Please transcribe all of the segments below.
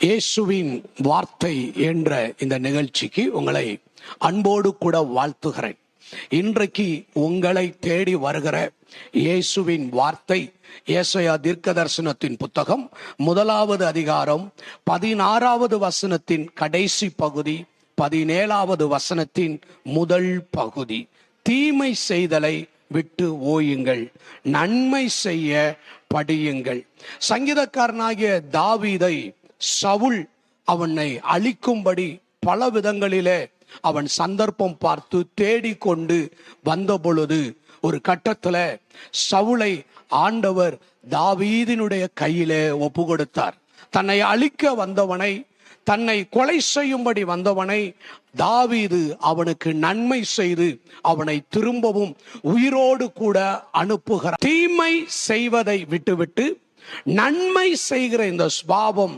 இயேசுவின் வார்த்தை என்ற இந்த நிகழ்ச்சிக்கு உங்களை அன்போடு கூட வாழ்த்துகிறேன். இன்றைக்கு உங்களை தேடி வருகிற இயேசுவின் வார்த்தை ஏசாயா தீர்க்கதரிசனத்தின் புத்தகம் 1வது அதிகாரம் 16வது வசனத்தின் கடைசி பகுதி, 17வது வசனத்தின் முதல் பகுதி. தீமை செய்தலை விட்டு ஓயுங்கள், நன்மை செய்ய படியுங்கள். சங்கீதக்காரனாகிய தாவீதை சவுல் அவனை அழிக்கும்படி பல விதங்களிலே அவன் சந்தர்ப்பம் பார்த்து தேடிக்கொண்டு வந்த பொழுது ஒரு கட்டத்துல சவுலை ஆண்டவர் தாவீதினுடைய கையிலே ஒப்பு கொடுத்தார். தன்னை அழிக்க வந்தவனை, தன்னை கொலை செய்யும்படி வந்தவனை தாவீது அவனுக்கு நன்மை செய்து அவனை திரும்பவும் உயிரோடு கூட அனுப்புகிறார். தீமை செய்வதை விட்டுவிட்டு நன்மை செய்கிற இந்த சுபாவம்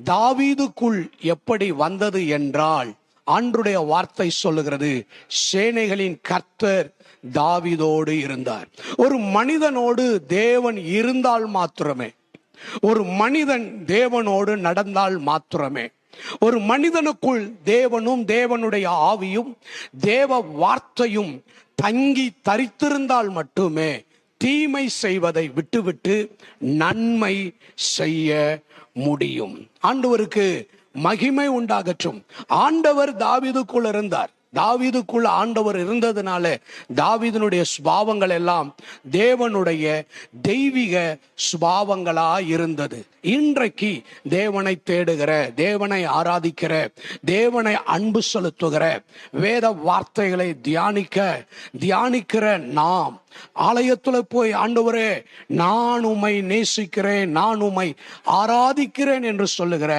தாவீதுக்குள் எப்படி வந்தது என்றால், ஆண்டவருடைய வார்த்தை சொல்லுகிறது, சேனைகளின் கர்த்தர் தாவீதோடு இருந்தார். ஒரு மனிதனோடு தேவன் இருந்தால் மாத்திரமே, ஒரு மனிதன் தேவனோடு நடந்தால் மாத்திரமே, ஒரு மனிதனுக்குள் தேவனும் தேவனுடைய ஆவியும் தேவ வார்த்தையும் தங்கி தரித்திருந்தால் மட்டுமே தீமை செய்வதை விட்டுவிட்டு நன்மை செய்ய முடியும். ஆண்டவருக்கு மகிமை உண்டாகட்டும். ஆண்டவர் தாவீதுக்குள் இருந்தார். தாவீதுக்குள் ஆண்டவர் இருந்ததுனால தாவீதினுடைய சுபாவங்கள் எல்லாம் தேவனுடைய தெய்வீக சுபாவங்களா இருந்தது. இன்றைக்கு தேவனை தேடுகிற, தேவனை ஆராதிக்கிற, தேவனை அன்பு செலுத்துகிற, வேத வார்த்தைகளை தியானிக்கிற நாம் ஆலயத்துல போய், ஆண்டவரே நான் உம்மை நேசிக்கிறேன், நான் உம்மை ஆராதிக்கிறேன் என்று சொல்லுகிற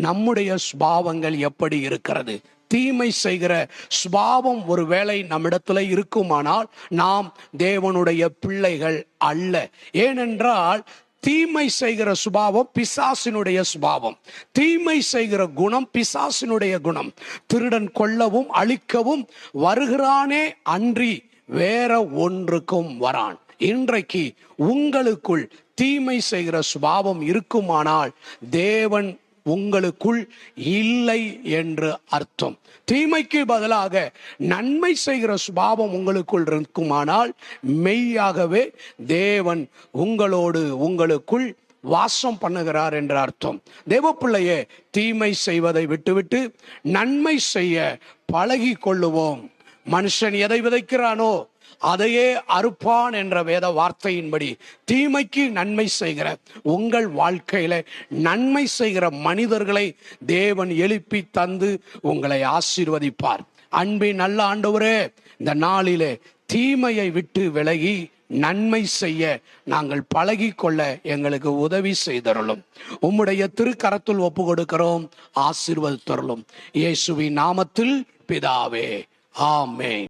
நம்முடைய சுபாவங்கள் எப்படி இருக்கிறது? தீமை செய்கிற சுபாவம் ஒருவேளை நம்மிடத்துல இருக்குமானால் நாம் தேவனுடைய பிள்ளைகள் அல்ல. ஏனென்றால் தீமை செய்கிற சுபாவம் பிசாசினுடைய சுபாவம். தீமை செய்கிற குணம் பிசாசினுடைய குணம். திருடன் கொல்லவும் அழிக்கவும் வருகிறானே அன்றி வேற ஒன்றுக்கும் வரான். இன்றைக்கு உங்களுக்குள் தீமை செய்கிற சுபாவம் இருக்குமானால் தேவன் உங்களுக்குள் இல்லை என்று அர்த்தம். தீமைக்கு பதிலாக நன்மை செய்கிற சுபாவம் உங்களுக்குள் இருக்குமானால் மெய்யாகவே தேவன் உங்களுக்குள் வாசம் பண்ணுகிறார் என்ற அர்த்தம். தேவப்பிள்ளையே, தீமை செய்வதை விட்டுவிட்டு நன்மை செய்ய பழகி கொள்ளுவோம். மனுஷன் எதை விதைக்கிறானோ அதையே அறுப்பான் என்ற வேத வார்த்தையின்படி தீமைக்கு நன்மை செய்கிற உங்கள் வாழ்க்கையில நன்மை செய்கிற மனிதர்களை தேவன் எழுப்பி தந்து உங்களை ஆசீர்வதிப்பார். அன்பின் நல்ல ஆண்டவரே, இந்த நாளிலே தீமையை விட்டு விலகி நன்மை செய்ய நாங்கள் பழகி கொள்ள எங்களுக்கு உதவி செய்தருளும். உம்முடைய திருக்கரத்தில் ஒப்பு கொடுக்கிறோம், ஆசீர்வதித்தருளும். இயேசுவின் நாமத்தில் பிதாவே, ஆமென்.